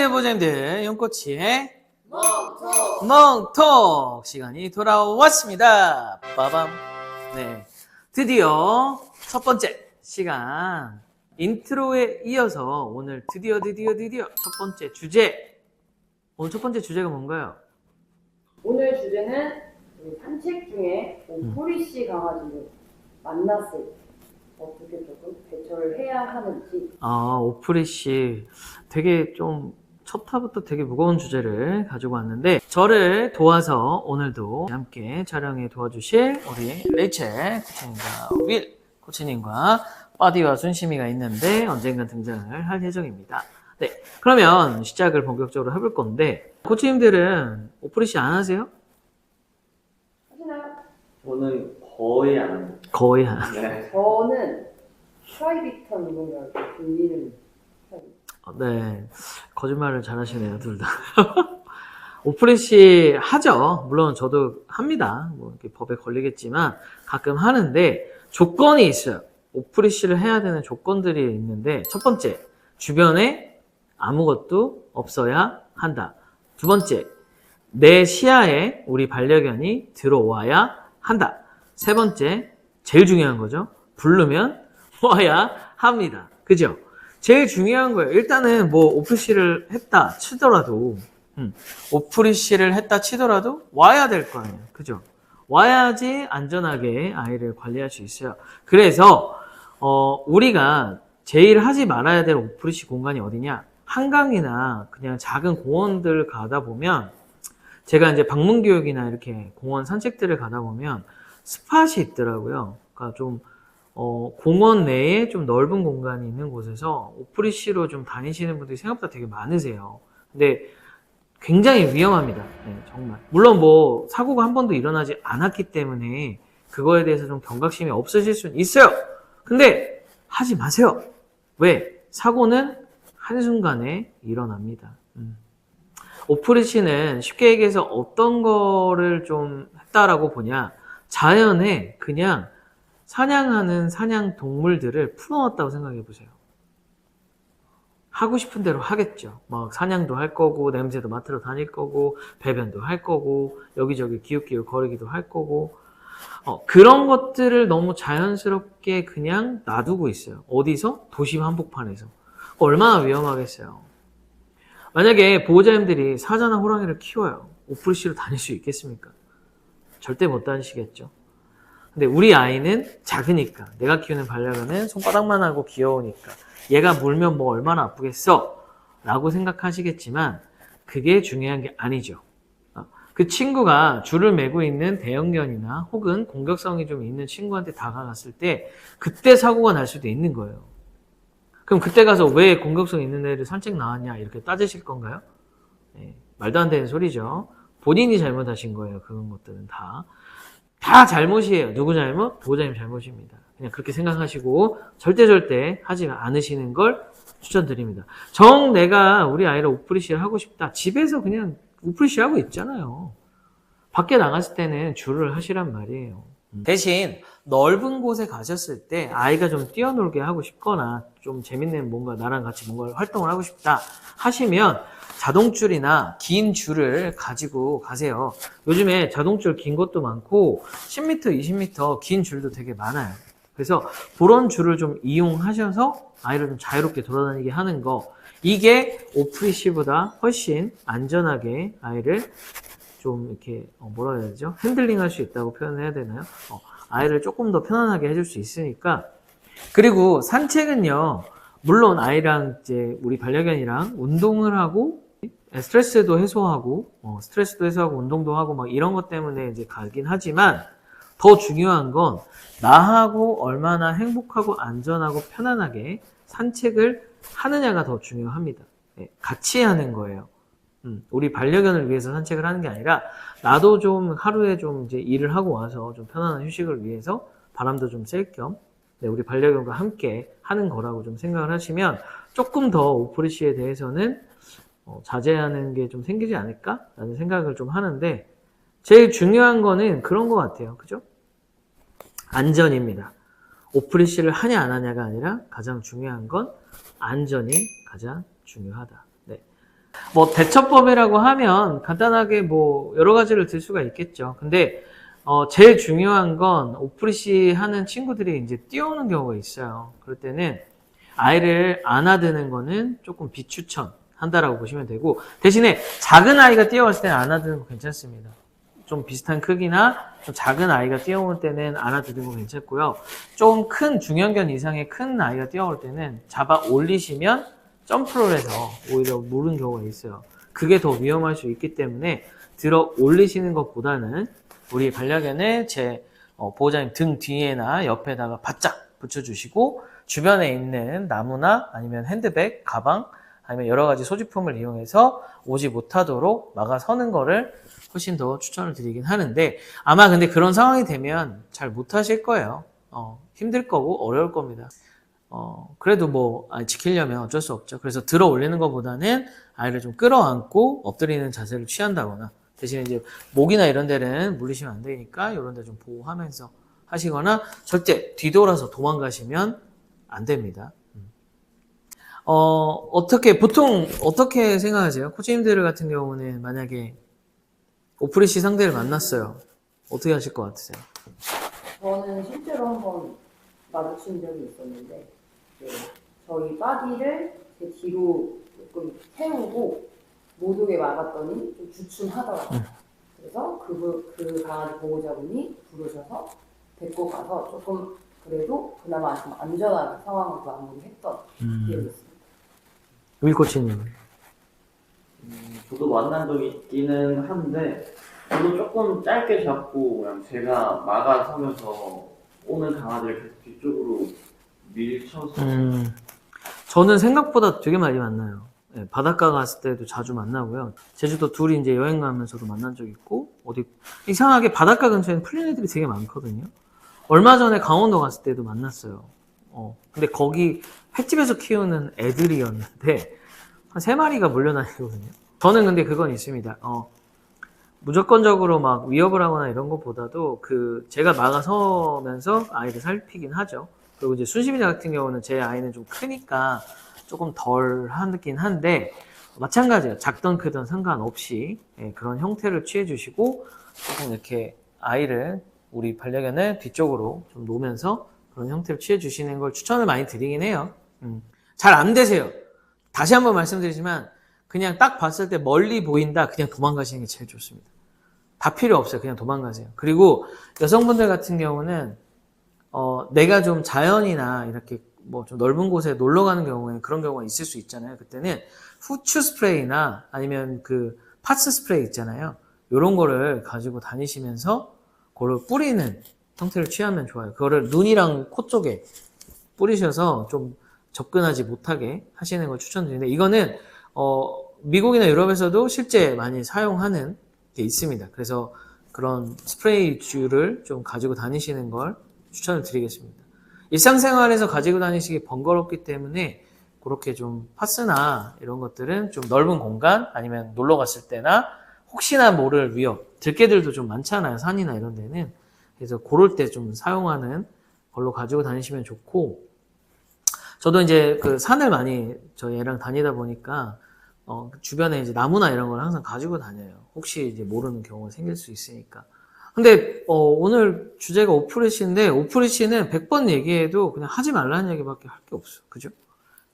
네, 보장님들, 용꼬치의 멍톡 시간이 돌아왔습니다. 빠밤. 네, 드디어 첫 번째 시간 인트로에 이어서 오늘 드디어 첫 번째 주제. 오늘 첫 번째 주제가 뭔가요? 오늘 주제는 산책 중에 오프리시 강아지를 만났을 때 어떻게 조금 대처를 해야 하는지. 오프리시 되게 좀 첫 타부터 되게 무거운 주제를 가지고 왔는데 저를 도와서 오늘도 함께 촬영에 도와주실 우리 레이첼 코치님과 윌 코치님과 바디와 순심이가 있는데 언젠간 등장을 할 예정입니다. 네, 그러면 시작을 본격적으로 해볼 건데 코치님들은 오프리시 안 하세요? 하시나요? 저는 거의 안 합니다. 거의 안 하세요. 네. 저는 프라이빗한 뭔가 들리는 편이에요. 네, 거짓말을 잘하시네요, 둘 다. 오프리시 하죠. 물론 저도 합니다. 뭐 이렇게 법에 걸리겠지만 가끔 하는데 조건이 있어요. 오프리시를 해야 되는 조건들이 있는데 첫 번째, 주변에 아무것도 없어야 한다. 두 번째, 내 시야에 우리 반려견이 들어와야 한다. 세 번째, 제일 중요한 거죠. 부르면 와야 합니다. 그죠? 제일 중요한 거예요. 일단은 뭐 오프리시를 했다 치더라도 오프리시를 했다 치더라도 와야 될 거 아니에요. 그죠? 와야지 안전하게 아이를 관리할 수 있어요. 그래서 우리가 제일 하지 말아야 될 오프리시 공간이 어디냐? 한강이나 그냥 작은 공원들 가다 보면 제가 이제 방문교육이나 이렇게 공원 산책들을 가다 보면 스팟이 있더라고요. 그러니까 좀 공원 내에 좀 넓은 공간이 있는 곳에서 오프리시로 좀 다니시는 분들이 생각보다 되게 많으세요. 근데 굉장히 위험합니다. 네, 정말. 물론 뭐 사고가 한 번도 일어나지 않았기 때문에 그거에 대해서 좀 경각심이 없으실 수는 있어요. 근데 하지 마세요. 왜? 사고는 한순간에 일어납니다. 오프리시는 쉽게 얘기해서 어떤 거를 좀 했다라고 보냐? 자연에 그냥 사냥하는 사냥 동물들을 풀어놨다고 생각해 보세요. 하고 싶은 대로 하겠죠. 막 사냥도 할 거고, 냄새도 맡으러 다닐 거고, 배변도 할 거고, 여기저기 기웃기웃 거리기도 할 거고, 그런 것들을 너무 자연스럽게 그냥 놔두고 있어요. 어디서? 도심 한복판에서. 얼마나 위험하겠어요. 만약에 보호자님들이 사자나 호랑이를 키워요. 오프리시로 다닐 수 있겠습니까? 절대 못 다니시겠죠. 근데 우리 아이는 작으니까, 내가 키우는 반려견은 손바닥만 하고 귀여우니까 얘가 물면 뭐 얼마나 아프겠어? 라고 생각하시겠지만 그게 중요한 게 아니죠. 그 친구가 줄을 매고 있는 대형견이나 혹은 공격성이 좀 있는 친구한테 다가갔을 때 그때 사고가 날 수도 있는 거예요. 그럼 그때 가서 왜 공격성 있는 애를 산책 나왔냐 이렇게 따지실 건가요? 네, 말도 안 되는 소리죠. 본인이 잘못하신 거예요. 그런 것들은 다 잘못이에요. 누구 잘못? 보호자님 잘못입니다. 그냥 그렇게 생각하시고 절대 하지 않으시는 걸 추천드립니다. 내가 우리 아이를 오프리시를 하고 싶다. 집에서 그냥 오프리시 하고 있잖아요. 밖에 나갔을 때는 줄을 하시란 말이에요. 대신 넓은 곳에 가셨을 때 아이가 좀 뛰어놀게 하고 싶거나 좀 재밌는 뭔가 나랑 같이 뭔가 활동을 하고 싶다 하시면 자동줄이나 긴 줄을 가지고 가세요. 요즘에 자동줄 긴 것도 많고 10m, 20m 긴 줄도 되게 많아요. 그래서 그런 줄을 좀 이용하셔서 아이를 좀 자유롭게 돌아다니게 하는 거, 이게 오프리시보다 훨씬 안전하게 아이를 좀 이렇게 뭐라 해야 되죠? 핸들링 할 수 있다고 표현해야 되나요? 아이를 조금 더 편안하게 해줄 수 있으니까. 그리고 산책은요, 물론 아이랑 이제 우리 반려견이랑 운동을 하고 스트레스도 해소하고 운동도 하고 막 이런 것 때문에 이제 가긴 하지만 더 중요한 건 나하고 얼마나 행복하고 안전하고 편안하게 산책을 하느냐가 더 중요합니다. 네, 같이 하는 거예요. 우리 반려견을 위해서 산책을 하는 게 아니라 나도 좀 하루에 좀 이제 일을 하고 와서 좀 편안한 휴식을 위해서 바람도 좀 쐴 겸 우리 반려견과 함께 하는 거라고 좀 생각을 하시면 조금 더 오프리시에 대해서는 자제하는 게 좀 생기지 않을까라는 생각을 좀 하는데 제일 중요한 거는 그런 것 같아요. 그죠? 안전입니다. 오프리시를 하냐 안 하냐가 아니라 가장 중요한 건 안전이 가장 중요하다. 네. 뭐 대처법이라고 하면 간단하게 뭐 여러 가지를 들 수가 있겠죠. 근데 제일 중요한 건 오프리시 하는 친구들이 이제 뛰어오는 경우가 있어요. 그럴 때는 아이를 안아드는 거는 조금 비추천한다라고 보시면 되고, 대신에 작은 아이가 뛰어왔을 때는 안아드는 거 괜찮습니다. 좀 비슷한 크기나 좀 작은 아이가 뛰어올 때는 안아드는 거 괜찮고요. 좀 큰 중형견 이상의 큰 아이가 뛰어올 때는 잡아 올리시면 점프를 해서 오히려 물은 경우가 있어요. 그게 더 위험할 수 있기 때문에 들어 올리시는 것보다는 우리 반려견을 제 보호자님 등 뒤에나 옆에다가 바짝 붙여주시고, 주변에 있는 나무나 아니면 핸드백, 가방, 아니면 여러 가지 소지품을 이용해서 오지 못하도록 막아서는 거를 훨씬 더 추천을 드리긴 하는데, 아마 근데 그런 상황이 되면 잘 못하실 거예요. 힘들 거고 어려울 겁니다. 그래도 뭐 지키려면 어쩔 수 없죠. 그래서 들어 올리는 것보다는 아이를 좀 끌어안고 엎드리는 자세를 취한다거나, 대신에 이제 목이나 이런 데는 물리시면 안 되니까 이런 데 좀 보호하면서 하시거나, 절대 뒤돌아서 도망가시면 안 됩니다. 보통 어떻게 생각하세요? 코치님들 같은 경우는 만약에 오프리시 상대를 만났어요. 어떻게 하실 것 같으세요? 저는 실제로 한번 마주친 적이 있었는데, 네, 저희 바디를 제 뒤로 조금 세우고 못 오게 막았더니 좀 주춤하더라고요. 그래서 그 강아지 보호자분이 부르셔서 데리고 가서 조금 그래도 그나마 좀 안전하게 상황을 마무리했던 기억이 있습니다. 윌 코치님. 저도 만난 적이 있기는 한데, 저도 조금 짧게 잡고 그냥 제가 막아서면서 오는 강아지를 계속 뒤쪽으로 밀쳐서. 저는 생각보다 되게 많이 만나요. 네, 바닷가 갔을 때도 자주 만나고요. 제주도 둘이 이제 여행 가면서도 만난 적 있고, 어디 이상하게 바닷가 근처에는 풀린 애들이 되게 많거든요. 얼마 전에 강원도 갔을 때도 만났어요. 근데 거기 횟집에서 키우는 애들이었는데 한 3마리가 몰려다니거든요. 저는 근데 그건 있습니다. 무조건적으로 막 위협을 하거나 이런 것보다도 제가 막아서면서 아이를 살피긴 하죠. 그리고 이제 순시비자 같은 경우는 제 아이는 좀 크니까 조금 덜 하긴 한데, 마찬가지예요. 작던 크던 상관없이 그런 형태를 취해주시고, 조금 이렇게 아이를, 우리 반려견을 뒤쪽으로 좀 놓으면서 그런 형태를 취해주시는 걸 추천을 많이 드리긴 해요. 잘 안 되세요. 다시 한번 말씀드리지만 그냥 딱 봤을 때 멀리 보인다, 그냥 도망가시는 게 제일 좋습니다. 다 필요 없어요. 그냥 도망가세요. 그리고 여성분들 같은 경우는 내가 좀 자연이나 이렇게 뭐 좀 넓은 곳에 놀러 가는 경우에는 그런 경우가 있을 수 있잖아요. 그때는 후추 스프레이나 아니면 그 파츠 스프레이 있잖아요. 이런 거를 가지고 다니시면서 그걸 뿌리는 형태를 취하면 좋아요. 그거를 눈이랑 코 쪽에 뿌리셔서 좀 접근하지 못하게 하시는 걸 추천드리는데, 이거는 미국이나 유럽에서도 실제 많이 사용하는 게 있습니다. 그래서 그런 스프레이주를 좀 가지고 다니시는 걸 추천을 드리겠습니다. 일상생활에서 가지고 다니시기 번거롭기 때문에 그렇게 좀 파스나 이런 것들은 좀 넓은 공간, 아니면 놀러 갔을 때나 혹시나 모를 위협, 들개들도 좀 많잖아요. 산이나 이런 데는. 그래서 그럴 때 좀 사용하는 걸로 가지고 다니시면 좋고, 저도 이제 그 산을 많이 저희 애랑 다니다 보니까 주변에 이제 나무나 이런 걸 항상 가지고 다녀요. 혹시 이제 모르는 경우가 생길 수 있으니까. 근데 오늘 주제가 오프리시인데, 오프리시는 100번 얘기해도 그냥 하지 말라는 얘기밖에 할 게 없어요. 그죠?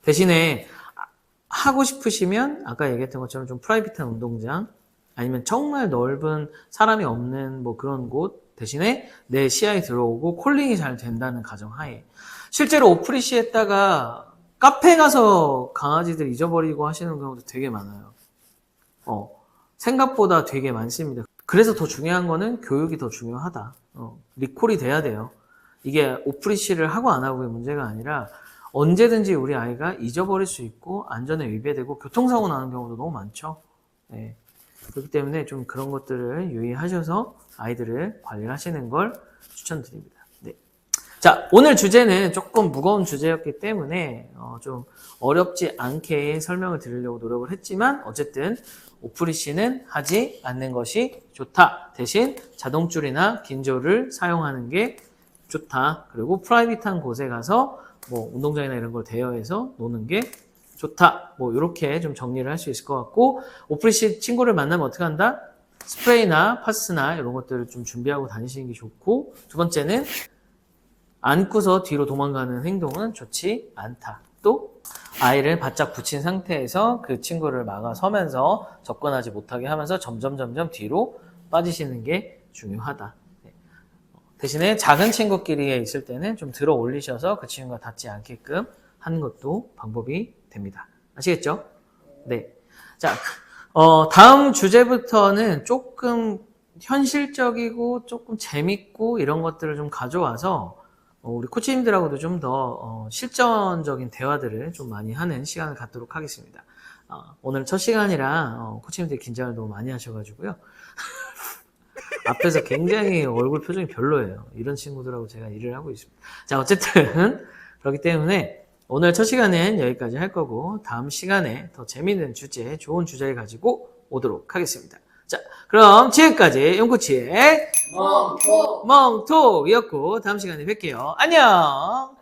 대신에 하고 싶으시면 아까 얘기했던 것처럼 좀 프라이빗한 운동장, 아니면 정말 넓은 사람이 없는 뭐 그런 곳, 대신에 내 시야에 들어오고 콜링이 잘 된다는 가정하에. 실제로 오프리시 했다가 카페 가서 강아지들 잊어버리고 하시는 경우도 되게 많아요. 생각보다 되게 많습니다. 그래서 더 중요한 거는 교육이 더 중요하다. 리콜이 돼야 돼요. 이게 오프리시를 하고 안 하고의 문제가 아니라 언제든지 우리 아이가 잊어버릴 수 있고 안전에 위배되고 교통사고 나는 경우도 너무 많죠. 네. 그렇기 때문에 좀 그런 것들을 유의하셔서 아이들을 관리하시는 걸 추천드립니다. 네. 자, 오늘 주제는 조금 무거운 주제였기 때문에 좀 어렵지 않게 설명을 드리려고 노력을 했지만, 어쨌든 오프리시는 하지 않는 것이 좋다. 대신 자동줄이나 긴조를 사용하는 게 좋다. 그리고 프라이빗한 곳에 가서 뭐 운동장이나 이런 걸 대여해서 노는 게 좋다. 뭐 이렇게 좀 정리를 할 수 있을 것 같고 오프리시 친구를 만나면 어떻게 한다? 스프레이나 파스나 이런 것들을 좀 준비하고 다니시는 게 좋고 두 번째는 안고서 뒤로 도망가는 행동은 좋지 않다. 또 아이를 바짝 붙인 상태에서 그 친구를 막아서면서 접근하지 못하게 하면서 점점 뒤로 빠지시는 게 중요하다. 대신에 작은 친구끼리 있을 때는 좀 들어 올리셔서 그 친구가 닿지 않게끔 하는 것도 방법이 됩니다. 아시겠죠? 네. 자, 다음 주제부터는 조금 현실적이고 조금 재밌고 이런 것들을 좀 가져와서 우리 코치님들하고도 좀 더 실전적인 대화들을 좀 많이 하는 시간을 갖도록 하겠습니다. 오늘 첫 시간이라 코치님들이 긴장을 너무 많이 하셔가지고요. 앞에서 굉장히 얼굴 표정이 별로예요. 이런 친구들하고 제가 일을 하고 있습니다. 자, 어쨌든 그렇기 때문에 오늘 첫 시간은 여기까지 할 거고 다음 시간에 더 재밌는 주제, 좋은 주제를 가지고 오도록 하겠습니다. 자, 그럼 지금까지 용코치의 멍톡! 멍톡이었고 다음 시간에 뵐게요. 안녕!